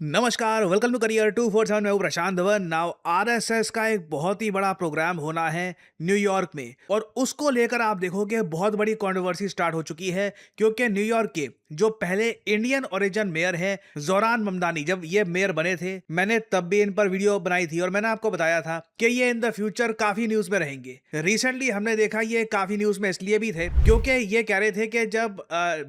नमस्कार, welcome to career 247। मैं हूं प्रशांत धवन। नाउ आरएसएस का एक बहुत ही बड़ा प्रोग्राम होना है न्यूयॉर्क में, और उसको लेकर आप देखोगे बहुत बड़ी कंट्रोवर्सी स्टार्ट हो चुकी है, क्योंकि न्यूयॉर्क के जो पहले इंडियन ओरिजिन मेयर हैं जोरान ममदानी, जब ये मेयर बने थे, मैंने तब भी इन पर वीडियो बनाई थी और मैंने आपको बताया था कि ये इन द फ्यूचर काफी न्यूज में रहेंगे। रिसेंटली हमने देखा ये काफी न्यूज में इसलिए भी थे क्योंकि ये कह रहे थे कि जब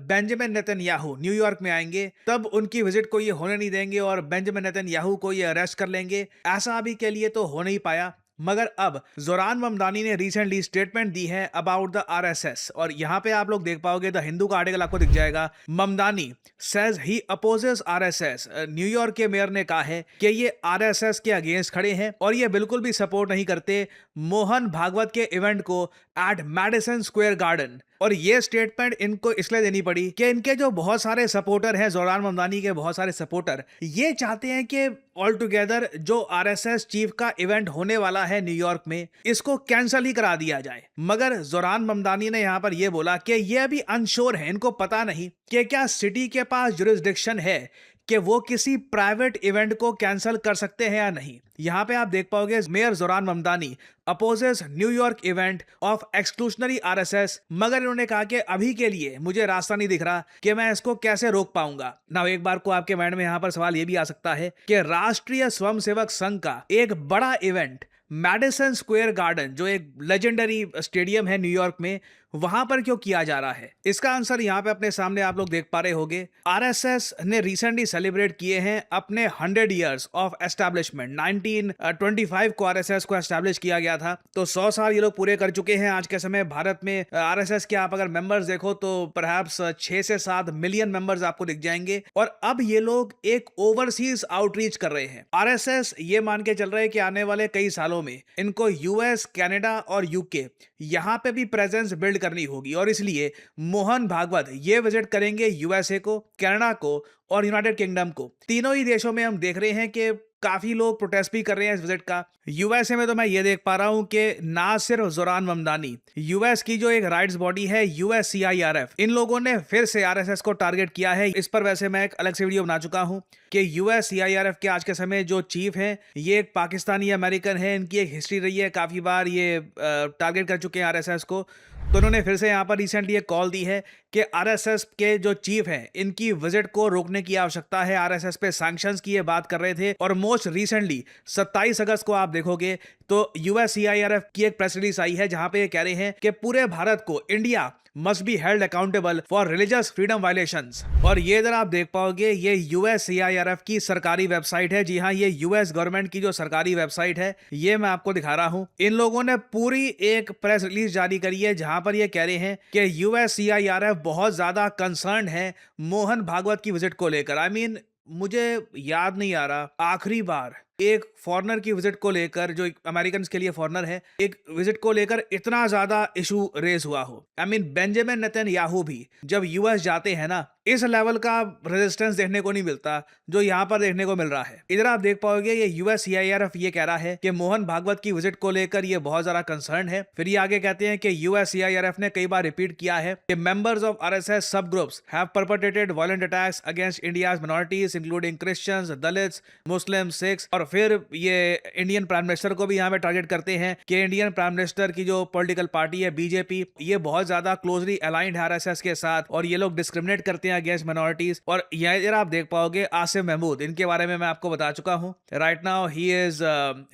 बेंजामिन नेतन्याहू न्यूयॉर्क में आएंगे तब उनकी विजिट को ये होने नहीं देंगे और बेंजामिन नेतन्याहू को ये अरेस्ट कर लेंगे। ऐसा अभी के लिए तो हो नहीं पाया, मगर अब जोरान ममदानी ने रिसेंटली स्टेटमेंट दी है अबाउट द आरएसएस, और यहां पे आप लोग देख पाओगे, द हिंदू का आर्टिकल आपको दिख जाएगा। Mamdani says he opposes RSS. New York के मेयर ने कहा है कि ये आरएसएस के अगेंस्ट खड़े हैं और ये बिल्कुल भी सपोर्ट नहीं करते मोहन भागवत के इवेंट को एट मैडिसन स्क्वायर गार्डन। और ये स्टेटमेंट इनको इसलिए देनी पड़ी कि इनके जो बहुत सारे सपोर्टर हैं, जोरान ममदानी के बहुत सारे सपोर्टर, ये चाहते हैं कि ऑल टुगेदर जो आरएसएस चीफ का इवेंट होने वाला है न्यूयॉर्क में, इसको कैंसिल ही करा दिया जाए। मगर जोरान ममदानी ने यहां पर यह बोला कि ये अभी अनश्योर है, इनको पता नहीं कि क्या सिटी के पास जुरिस्डिक्शन है कि वो किसी प्राइवेट इवेंट को कैंसिल कर सकते हैं या नहीं। यहां पे आप देख पाओगे mayor Zohran Mamdani opposes New York event of exclusionary RSS, मगर इन्होंने कहा कि अभी के लिए मुझे रास्ता नहीं दिख रहा कि मैं इसको कैसे रोक पाऊंगा। ना एक बार को आपके माइंड में यहां पर सवाल यह भी आ सकता है कि राष्ट्रीय स्वयंसेवक संघ का एक बड़ा इवेंट मैडिसन स्क्वायर गार्डन, जो एक लेजेंडरी स्टेडियम है न्यूयॉर्क में, वहां पर क्यों किया जा रहा है। इसका आंसर यहां पे अपने सामने आप लोग देख पा रहे होंगे। आरएसएस ने रिसेंटली सेलिब्रेट किए हैं अपने 100 इयर्स ऑफ एस्टैब्लिशमेंट। 1925 को आरएसएस को एस्टैब्लिश किया गया था, तो 100 साल ये लोग पूरे कर चुके हैं आज के समय। भारत में आरएसएस के आप अगर मेंबर्स देखो तो परहैप्स 6 से 7 मिलियन मेंबर्स आपको दिख जाएंगे, और अब ये लोग एक ओवरसीज आउटरीच कर रहे हैं। आरएसएस ये मान के चल रहे हैं कि आने वाले कई सालों में इनको यूएस, कनाडा और यूके यहां पे भी प्रेजेंस बिल्ड करनी होगी, और इसलिए मोहन भागवत ये विजिट करेंगे यूएसए को, कनाडा को और यूनाइटेड किंगडम को। तीनों ही देशों में हम देख रहे हैं कि काफी लोग प्रोटेस्ट भी कर रहे हैं इस विजिट का। यूएसए में तो मैं ये देख पा रहा हूं कि ना सिर्फ जोरान ममदानी, यूएस की जो एक राइट्स बॉडी है यूएससीआईआरएफ, इन लोगों ने फिर से आरएसएस को टारगेट किया है। इस पर वैसे मैं एक अलग से वीडियो बना चुका हूं कि यूएससीआईआरएफ के आज के समय जो चीफ हैं ये एक पाकिस्तानी अमेरिकन है। इनकी एक हिस्ट्री रही है, काफी बार ये टारगेट कर चुके हैं आरएसएस को। तो उन्होंने फिर से यहाँ पर रिसेंटली एक कॉल दी है कि आरएसएस के जो चीफ हैं इनकी विजिट को रोकने की आवश्यकता है। आरएसएस पे सैंक्शंस की ये बात कर रहे थे, और मोस्ट रिसेंटली 27 अगस्त को आप देखोगे तो यूएससीआईआरएफ की एक प्रेस रिलीज आई है जहां पे ये कह रहे हैं कि पूरे भारत को India must be held accountable for religious freedom violations. और ये इधर आप देख पाओगे, ये यूएससीआईआरएफ की सरकारी वेबसाइट है। जी हाँ, ये यूएस गवर्नमेंट की जो सरकारी वेबसाइट है, ये मैं आपको दिखा रहा हूं। इन लोगों ने पूरी एक प्रेस रिलीज जारी करी है जहां पर ये कह रहे हैं कि यूएससीआईआरएफ बहुत ज्यादा कंसर्न है मोहन भागवत की विजिट को लेकर। आई मीन, मुझे याद नहीं आ रहा आखिरी बार एक फॉरेनर की विजिट को लेकर, जो अमेरिकन के लिए फॉरेनर है, एक विजिट को लेकर इतना ज्यादा इशू रेज हुआ हो। आई मीन, बेंजामिन नेतन्याहू भी जब यूएस जाते हैं ना, इस लेवल का रेजिस्टेंस देखने को नहीं मिलता जो यहां पर देखने को मिल रहा है। इधर आप देख पाओगे ये यूएससीआईआरएफ ये कह रहा है कि मोहन भागवत की विजिट को लेकर ये बहुत ज्यादा कंसर्न है। फिर ये आगे कहते हैं कि यूएससीआईआरएफ ने कई बार रिपीट किया है कि मेंबर्स ऑफ आरएसएस सब groups have perpetrated violent attacks against India's minorities including Christians, Dalits, Muslim, Sikhs. और फिर ये इंडियन प्राइम मिनिस्टर को भी यहाँ पे टारगेट करते हैं कि इंडियन प्राइम मिनिस्टर की जो पॉलिटिकल पार्टी है बीजेपी, ये बहुत ज्यादा क्लोजली अलाइंड है आरएसएस के साथ, और ये लोग डिस्क्रिमिनेट करते हैं अगेंस्ट माइनॉरिटीज। और इधर आप देख पाओगे आसिम महमूद, इनके बारे में मैं आपको बता चुका हूं। राइट नाउ ही इज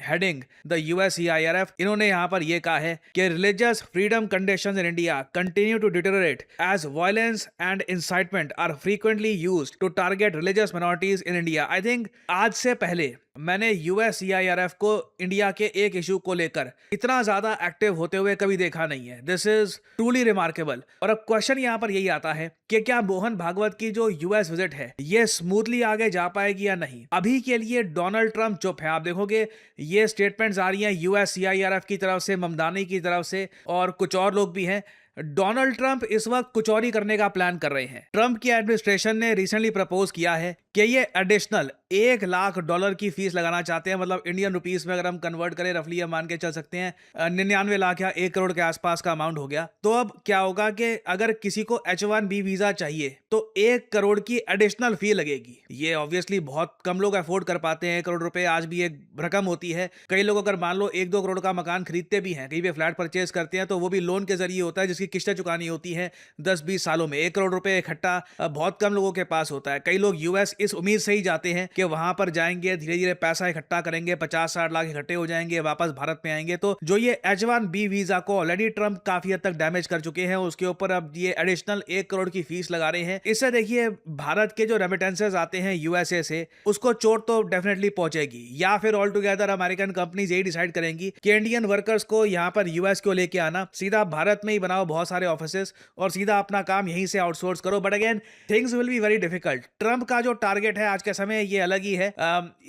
हेडिंग द यूएससीआईआरएफ। इन्होंने यहां पर यह कहा है कि religious freedom conditions in India continue to deteriorate as violence and incitement are frequently used to target religious minorities in India. I think आज से पहले मैंने यूएससीआईआरएफ को इंडिया के एक इशू को लेकर इतना ज्यादा एक्टिव होते हुए कभी देखा नहीं है। This is truly remarkable. और अब क्वेश्चन यहां पर यही आता है कि क्या मोहन भागवत की जो यूएस विजिट है ये स्मूथली आगे जा पाएगी या नहीं। अभी के लिए डोनाल्ड ट्रंप चुप है। आप देखोगे ये स्टेटमेंट्स आ रही हैं यूएससीआईआरएफ की तरफ से, ममदानी की तरफ से, और कुछ और लोग भी हैं, डोनाल्ड ट्रंप इस वक्त कुछ और ही करने का प्लान कर रहे हैं। ट्रंप की एडमिनिस्ट्रेशन ने रिसेंटली प्रपोज किया है कि ये एडिशनल $1 लाख की फीस लगाना चाहते हैं। मतलब इंडियन रुपीस में अगर हम कन्वर्ट करें रफली ये मान के चल सकते हैं 99 लाख या 1 करोड़ के आसपास का अमाउंट हो गया। तो अब क्या होगा कि अगर किसी को H1B वीजा चाहिए तो 1 करोड़ की एडिशनल फी लगेगी। ये ऑब्वियसली बहुत कम लोग अफोर्ड कर पाते हैं। 1 करोड़ रुपए आज भी एक रकम होती है। कई लोग अगर मान लो 1-2 करोड़ का मकान खरीदते भी हैं, कहीं पे फ्लैट परचेज करते हैं, तो वो भी लोन के जरिए होता है जिसकी किस्तें चुकानी होती है 10-20 सालों में। 1 करोड़ रुपए इकट्ठा बहुत कम लोगों के पास होता है। कई लोग यूएस इस उम्मीद से ही जाते हैं कि वहां पर जाएंगे, धीरे धीरे पैसा इकट्ठा करेंगे, 50-60 लाख इकट्ठे हो जाएंगे, वापस भारत में आएंगे। तो जो ये H1B वीजा को ऑलरेडी ट्रंप काफी हद तक डैमेज कर चुके हैं, उसके ऊपर अब ये एडिशनल 1 करोड़ की फीस लगा रहे हैं। इससे देखिए भारत के जो रेमिटेंसेस आते हैं यूएसए से, उसको चोट तो डेफिनेटली पहुंचेगी। या फिर ऑल टुगेदर अमेरिकन कंपनीज यही डिसाइड करेंगी कि इंडियन वर्कर्स को यहाँ पर यूएस को लेके आना, सीधा भारत में ही बनाओ बहुत सारे ऑफिसेस और सीधा अपना काम यहीं से आउटसोर्स करो। But again things will be very difficult. Trump का जो टारगेट है आज के समय ये अलग ही है।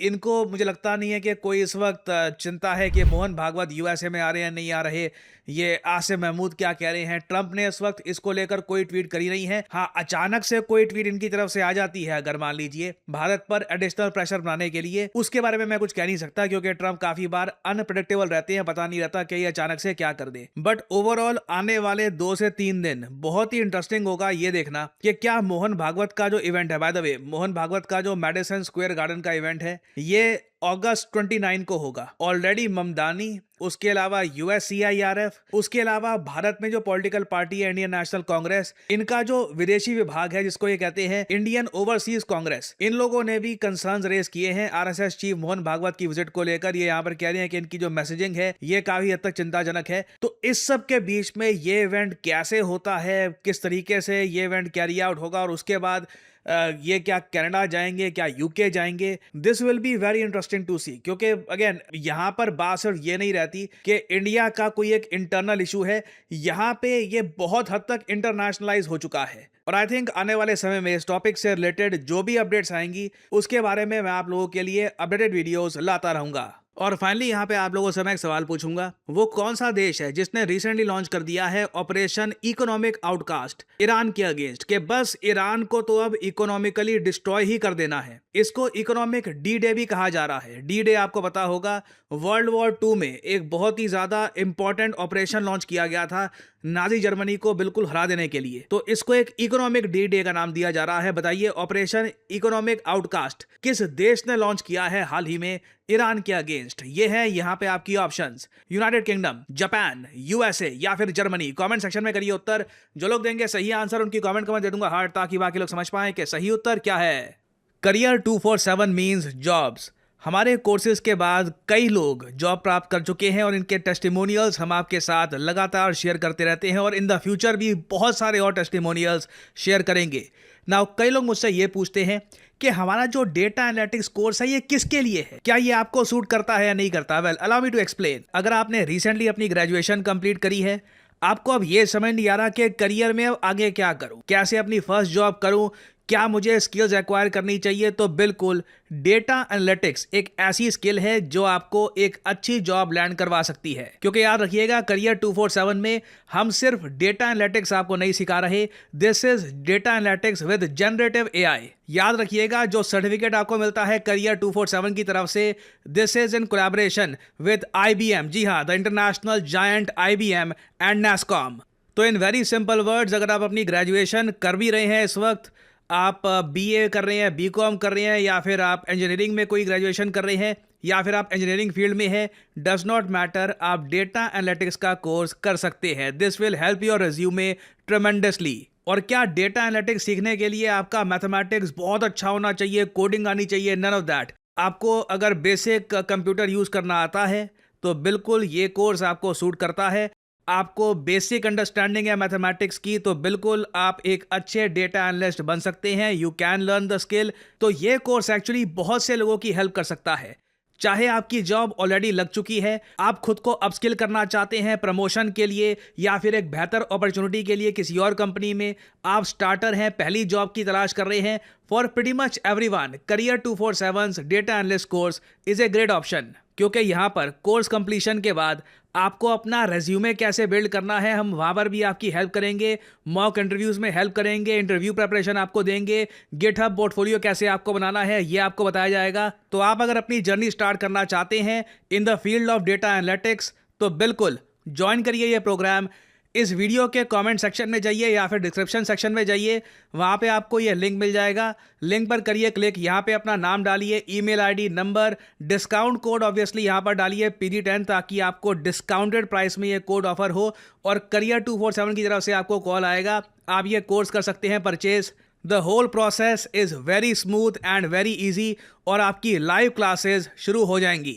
इनको मुझे लगता नहीं है कि कोई इस वक्त चिंता है कि मोहन भागवत यूएसए में आ रहे हैं नहीं आ रहे, ये आसिम महमूद क्या कह रहे हैं। ट्रंप ने इस वक्त इसको लेकर कोई ट्वीट करी नहीं है। हाँ, अचानक से कोई ट्वीट इनकी तरफ से आ जाती है अगर मान लीजिए भारत पर एडिशनल प्रेशर बनाने के लिए, उसके बारे में मैं कुछ कह नहीं सकता क्योंकि ट्रंप काफी बार अनप्रेडिक्टेबल रहते हैं, पता नहीं रहता कि ये अचानक से क्या कर दे। बट ओवरऑल आने वाले 2 से 3 दिन बहुत ही इंटरेस्टिंग होगा ये देखना कि क्या मोहन भागवत का जो इवेंट है, by the way Mohan Bhagwat का जो मैडिसन स्क्वायर गार्डन का इवेंट है ये अगस्त 29 को होगा। ऑलरेडी ममदानी, उसके अलावा USCIRF, उसके अलावा भारत में जो पॉलिटिकल पार्टी है इंडियन नेशनल कांग्रेस, इनका जो विदेशी विभाग है जिसको ये कहते हैं इंडियन ओवरसीज कांग्रेस, इन लोगों ने भी कंसर्न्स रेज किए हैं RSS चीफ मोहन भागवत की विजिट को लेकर। ये यहाँ पर कह रहे हैं कि इनकी जो मैसेजिंग है ये काफी हद तक चिंताजनक है। तो इस सब के बीच में ये इवेंट कैसे होता है, किस तरीके से ये इवेंट कैरी आउट होगा और उसके बाद ये क्या कनाडा जाएंगे, क्या यूके जाएंगे, this will be very interesting to see. क्योंकि अगेन यहाँ पर बात सिर्फ ये नहीं रहती कि इंडिया का कोई एक इंटरनल इशू है, यहाँ पे ये बहुत हद तक इंटरनेशनलाइज हो चुका है। और आई थिंक आने वाले समय में इस टॉपिक से रिलेटेड जो भी अपडेट्स आएंगी उसके बारे में मैं आप लोगों के लिए अपडेटेड वीडियोस लाता रहूंगा। और फाइनली यहाँ पे आप लोगों से मैं एक सवाल पूछूंगा, वो कौन सा देश है जिसने रिसेंटली लॉन्च कर दिया है ऑपरेशन इकोनॉमिक आउटकास्ट ईरान के अगेंस्ट, कि बस ईरान को तो अब इकोनॉमिकली डिस्ट्रॉय ही कर देना है। इसको इकोनॉमिक डी डे भी कहा जा रहा है। डी डे आपको पता होगा वर्ल्ड वॉर 2 में एक बहुत ही ज्यादा इंपॉर्टेंट ऑपरेशन लॉन्च किया गया था नाजी जर्मनी को बिल्कुल हरा देने के लिए। तो इसको एक इकोनॉमिक डी डे का नाम दिया जा रहा है। बताइए ऑपरेशन इकोनॉमिक आउटकास्ट किस देश ने लॉन्च किया है हाल ही में ईरान के अगेंस्ट? ये है यहाँ पे आपकी options, United kingdom, Japan, USA या फिर जर्मनी। कमेंट सेक्शन में करिए उत्तर। जो लोग देंगे सही आंसर उनकी कमेंट में दे दूंगा हार्ट, ताकि बाकी लोग समझ पाएं कि सही उत्तर क्या है। Career 247 means jobs. हमारे कोर्सेज के बाद कई लोग जॉब प्राप्त कर चुके हैं और इनके टेस्टिमोनियल्स हम आपके साथ लगातार शेयर करते रहते हैं और इन द फ्यूचर भी बहुत सारे और टेस्टिमोनियल्स शेयर करेंगे। नाउ कई लोग मुझसे ये पूछते हैं कि हमारा जो डेटा एनालिटिक्स कोर्स है ये किसके लिए है, क्या ये आपको सूट करता है या नहीं करता? Well allow me to explain. अगर आपने रिसेंटली अपनी ग्रेजुएशन कंप्लीट करी है, आपको अब ये समझ नहीं आ रहा कि करियर में अब आगे क्या करूं, कैसे अपनी फर्स्ट जॉब करूं, क्या मुझे स्किल्स एक्वायर करनी चाहिए, तो बिल्कुल डेटा एनालिटिक्स एक ऐसी स्किल है जो आपको एक अच्छी जॉब लैंड करवा सकती है। क्योंकि याद रखिएगा करियर 247 में हम सिर्फ डेटा एनालिटिक्स आपको नहीं सिखा रहे, this is data analytics with generative AI। याद रखिएगा जो सर्टिफिकेट आपको मिलता है करियर 247 की तरफ से, this is in collaboration with IBM, जी हाँ, the international giant IBM and NASSCOM। तो इन वेरी सिंपल वर्ड्स, अगर आप अपनी ग्रेजुएशन कर भी रहे हैं इस वक्त, आप BA कर रहे हैं, BCom कर रहे हैं, या फिर आप इंजीनियरिंग में कोई ग्रेजुएशन कर रहे हैं, या फिर आप इंजीनियरिंग फील्ड में हैं, डज नॉट मैटर, आप डेटा एनालिटिक्स का कोर्स कर सकते हैं। This will help your resume tremendously. और क्या डेटा एनालिटिक्स सीखने के लिए आपका मैथमेटिक्स बहुत अच्छा होना चाहिए, कोडिंग आनी चाहिए? None of that. आपको अगर बेसिक कंप्यूटर यूज करना आता है तो बिल्कुल ये कोर्स आपको सूट करता है। आपको बेसिक अंडरस्टैंडिंग है मैथमेटिक्स की तो बिल्कुल आप एक अच्छे डेटा एनालिस्ट बन सकते हैं। You can learn the skill. तो ये कोर्स एक्चुअली बहुत से लोगों की हेल्प कर सकता है। चाहे आपकी जॉब ऑलरेडी लग चुकी है, आप खुद को अपस्किल करना चाहते हैं प्रमोशन के लिए या फिर एक बेहतर अपॉर्चुनिटी के लिए किसी और कंपनी में, आप स्टार्टर हैं, पहली जॉब की तलाश कर रहे हैं, for pretty much everyone career 247 data analyst course is a great option. क्योंकि यहाँ पर कोर्स कंप्लीशन के बाद आपको अपना रेज्यूमे कैसे बिल्ड करना है, हम वहाँ पर भी आपकी हेल्प करेंगे, मॉक इंटरव्यूज़ में हेल्प करेंगे, इंटरव्यू प्रिपरेशन आपको देंगे, गिटहब पोर्टफोलियो कैसे आपको बनाना है ये आपको बताया जाएगा। तो आप अगर अपनी जर्नी स्टार्ट करना चाहते हैं in the field of data analytics तो बिल्कुल ज्वाइन करिए ये प्रोग्राम। इस वीडियो के कमेंट सेक्शन में जाइए या फिर डिस्क्रिप्शन सेक्शन में जाइए, वहाँ पे आपको ये लिंक मिल जाएगा। लिंक पर करिए क्लिक, यहाँ पे अपना नाम डालिए, email ID, number, discount code obviously यहाँ पर डालिए PD10 ताकि आपको डिस्काउंटेड प्राइस में ये कोड ऑफर हो और करियर 247 की तरफ से आपको कॉल आएगा। आप ये कोर्स कर सकते हैं purchase. The whole process is very smooth and very easy और आपकी लाइव क्लासेज शुरू हो जाएंगी।